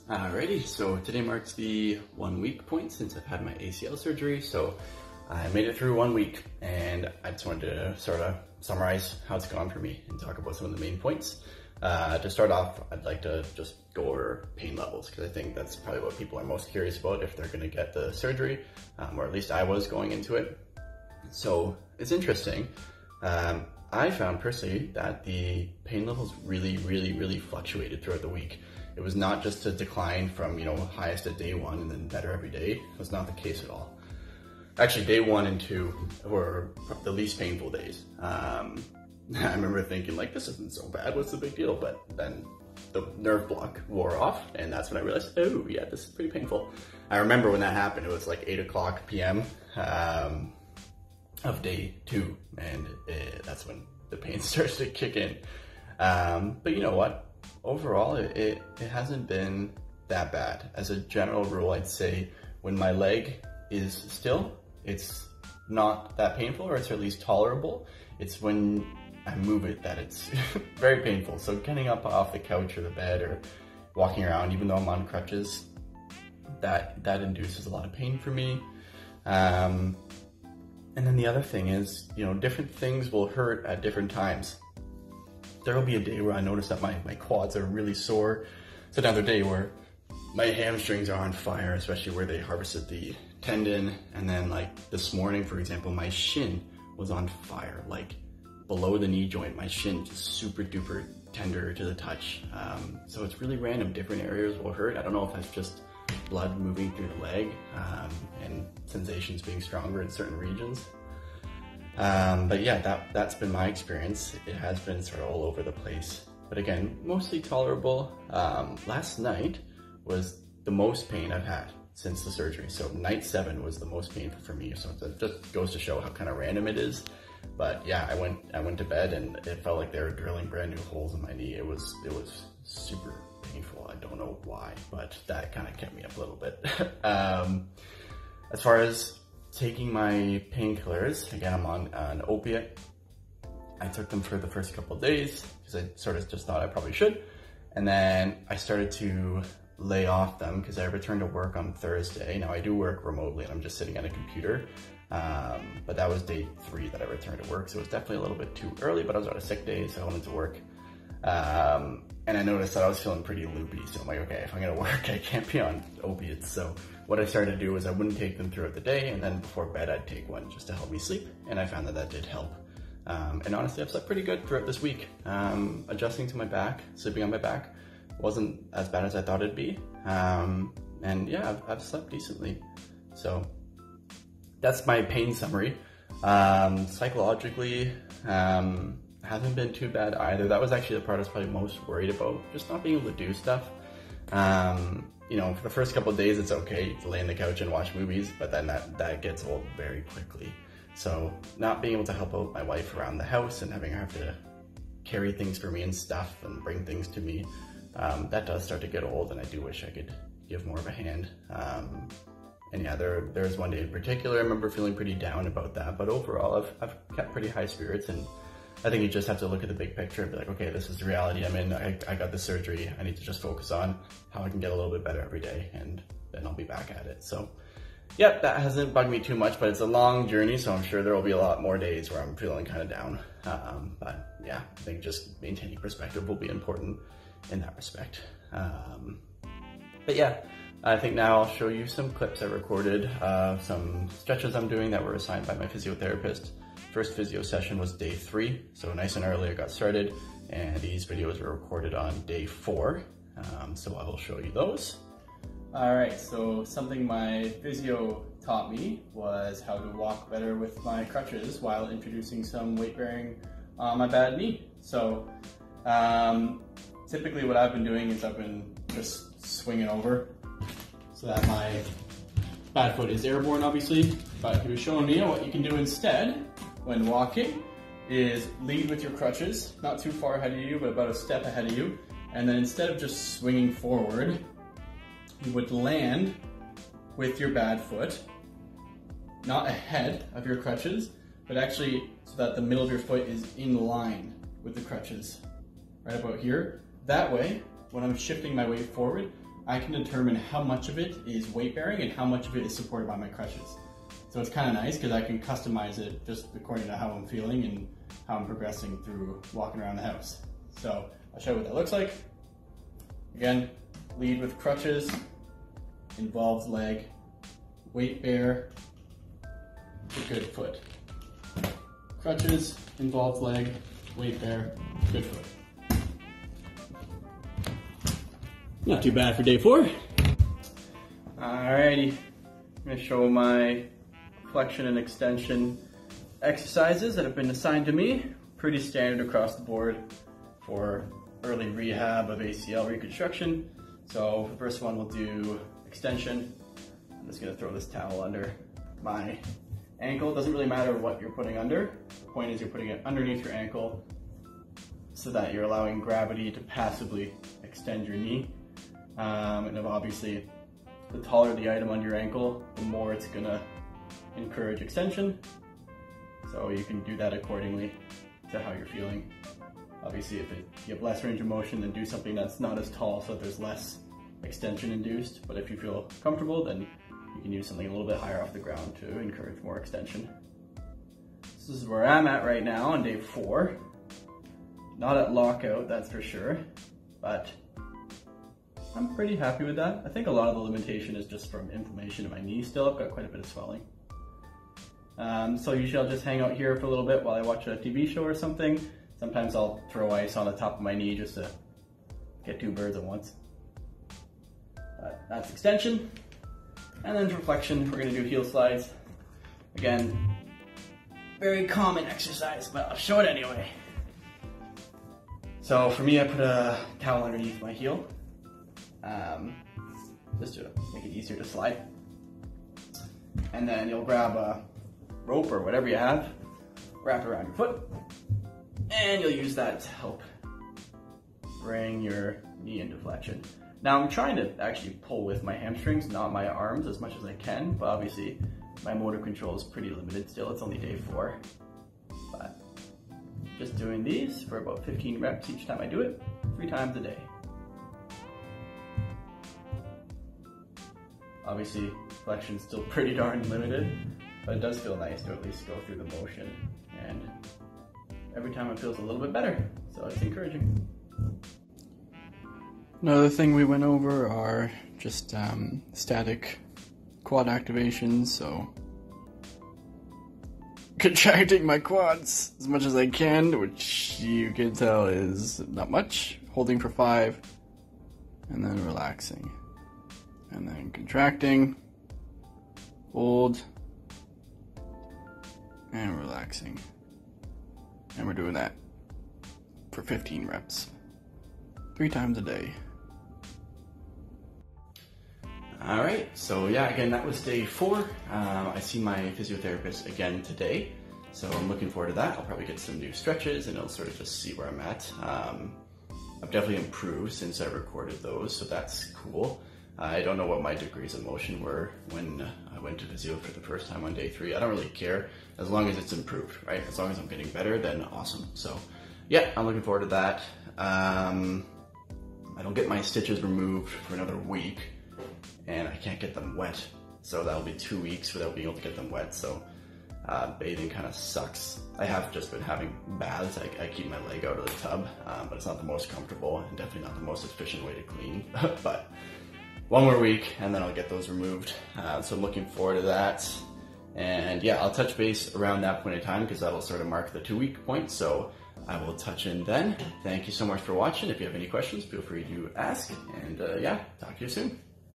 Alrighty, so today marks the 1 week point since I've had my ACL surgery. So I made it through 1 week, and I just wanted to sort of summarize how it's gone for me and talk about some of the main points. To start off, I'd like to just go over pain levels, because I think that's probably what people are most curious about if they're going to get the surgery, or at least I was going into it. So it's interesting. I found personally that the pain levels really fluctuated throughout the week. It was not just a decline from, highest at day 1 and then better every day. It was not the case at all. Actually, day 1 and 2 were the least painful days. I remember thinking, like, this isn't so bad, what's the big deal? But then the nerve block wore off, and that's when I realized, oh yeah, this is pretty painful. I remember when that happened, it was like 8 o'clock p.m. Of day 2, and that's when the pain starts to kick in. But you know what? Overall, it hasn't been that bad. As a general rule, I'd say when my leg is still, it's not that painful, or it's at least tolerable. It's when I move it that it's very painful. So getting up off the couch or the bed or walking around, even though I'm on crutches, that induces a lot of pain for me. And then the other thing is, different things will hurt at different times. There will be a day where I notice that my quads are really sore. It's another day where my hamstrings are on fire, especially where they harvested the tendon. And then like this morning, for example, my shin was on fire, like below the knee joint, my shin just super duper tender to the touch. So it's really random. Different areas will hurt. I don't know if that's just blood moving through the leg and sensations being stronger in certain regions. But yeah, that's been my experience. It has been sort of all over the place, but again, mostly tolerable. Last night was the most pain I've had since the surgery. So night 7 was the most painful for me. So it just goes to show how kind of random it is. But yeah, I went to bed and it felt like they were drilling brand new holes in my knee. It was super painful. I don't know why, but that kind of kept me up a little bit. As far as taking my painkillers, again, I'm on an opiate. I took them for the first couple of days because I sort of just thought I probably should. And then I started to lay off them because I returned to work on Thursday. Now I do work remotely and I'm just sitting at a computer. But that was day 3 that I returned to work. So it was definitely a little bit too early, but I was on a sick day, so I wanted to work. And I noticed that I was feeling pretty loopy. So I'm like, okay, if I'm gonna work, I can't be on opiates. So what I started to do was I wouldn't take them throughout the day, and then before bed, I'd take one just to help me sleep. And I found that did help. And honestly, I've slept pretty good throughout this week. Adjusting to my back, sleeping on my back, wasn't as bad as I thought it'd be. And yeah, I've slept decently. So that's my pain summary. Psychologically, hasn't been too bad either. That was actually the part I was probably most worried about, just not being able to do stuff. For the first couple of days, it's okay to lay on the couch and watch movies, but then that gets old very quickly. So not being able to help out my wife around the house and having her have to carry things for me and stuff and bring things to me, that does start to get old, and I do wish I could give more of a hand. And yeah, there's one day in particular I remember feeling pretty down about that, but overall I've kept pretty high spirits, and I think you just have to look at the big picture and be like, okay, this is the reality I'm in. I got the surgery. I need to just focus on how I can get a little bit better every day, and then I'll be back at it. So yeah, that hasn't bugged me too much, but it's a long journey, so I'm sure there will be a lot more days where I'm feeling kind of down. But yeah, I think just maintaining perspective will be important in that respect. But yeah, I think now I'll show you some clips I recorded, some stretches I'm doing that were assigned by my physiotherapist. First physio session was day 3, so nice and early I got started, and these videos were recorded on day 4, so I will show you those. Alright, so something my physio taught me was how to walk better with my crutches while introducing some weight bearing on my bad knee. So typically what I've been doing is I've been just swinging over so that my bad foot is airborne, obviously, but he was showing me what you can do instead when walking is lead with your crutches, not too far ahead of you, but about a step ahead of you. And then instead of just swinging forward, you would land with your bad foot, not ahead of your crutches, but actually so that the middle of your foot is in line with the crutches, right about here. That way, when I'm shifting my weight forward, I can determine how much of it is weight bearing and how much of it is supported by my crutches. So it's kind of nice because I can customize it just according to how I'm feeling and how I'm progressing through walking around the house. So I'll show you what that looks like. Again, lead with crutches, involved leg, weight bear, to good foot. Crutches, involved leg, weight bear, good foot. Not too bad for day 4. Alrighty, I'm going to show my flexion and extension exercises that have been assigned to me. Pretty standard across the board for early rehab of ACL reconstruction. So for the first one, we'll do extension. I'm just going to throw this towel under my ankle. It doesn't really matter what you're putting under. The point is you're putting it underneath your ankle so that you're allowing gravity to passively extend your knee. And obviously, the taller the item under your ankle, the more it's gonna encourage extension. So you can do that accordingly to how you're feeling. Obviously, if you have less range of motion, then do something that's not as tall so that there's less extension induced. But if you feel comfortable, then you can use something a little bit higher off the ground to encourage more extension. This is where I'm at right now on day 4. Not at lockout, that's for sure, but I'm pretty happy with that. I think a lot of the limitation is just from inflammation in my knee still. I've got quite a bit of swelling. So usually I'll just hang out here for a little bit while I watch a TV show or something. Sometimes I'll throw ice on the top of my knee just to get 2 birds at once. That's extension. And then for flexion, we're gonna do heel slides. Again, very common exercise, but I'll show it anyway. So for me, I put a towel underneath my heel, just to make it easier to slide. And then you'll grab a rope or whatever you have, wrap it around your foot, and you'll use that to help bring your knee into flexion. Now I'm trying to actually pull with my hamstrings, not my arms, as much as I can, but obviously my motor control is pretty limited still. It's only day 4. But just doing these for about 15 reps each time I do it, 3 times a day. Obviously, flexion's still pretty darn limited, but it does feel nice to at least go through the motion. And every time it feels a little bit better, so it's encouraging. Another thing we went over are just static quad activations, so contracting my quads as much as I can, which you can tell is not much. Holding for 5, and then relaxing. And then contracting, hold, and relaxing. And we're doing that for 15 reps, 3 times a day. All right, so yeah, again, that was day 4. I see my physiotherapist again today, so I'm looking forward to that. I'll probably get some new stretches and I'll sort of just see where I'm at. I've definitely improved since I recorded those, so that's cool. I don't know what my degrees of motion were when I went to physio for the first time on day 3. I don't really care, as long as it's improved, right? As long as I'm getting better, then awesome. So yeah, I'm looking forward to that. I don't get my stitches removed for another week, and I can't get them wet. So that'll be 2 weeks without being able to get them wet. So bathing kind of sucks. I have just been having baths. I keep my leg out of the tub, but it's not the most comfortable and definitely not the most efficient way to clean. But 1 more week and then I'll get those removed. So I'm looking forward to that. And yeah, I'll touch base around that point in time because that'll sort of mark the 2-week point. So I will touch in then. Thank you so much for watching. If you have any questions, feel free to ask. And yeah, talk to you soon.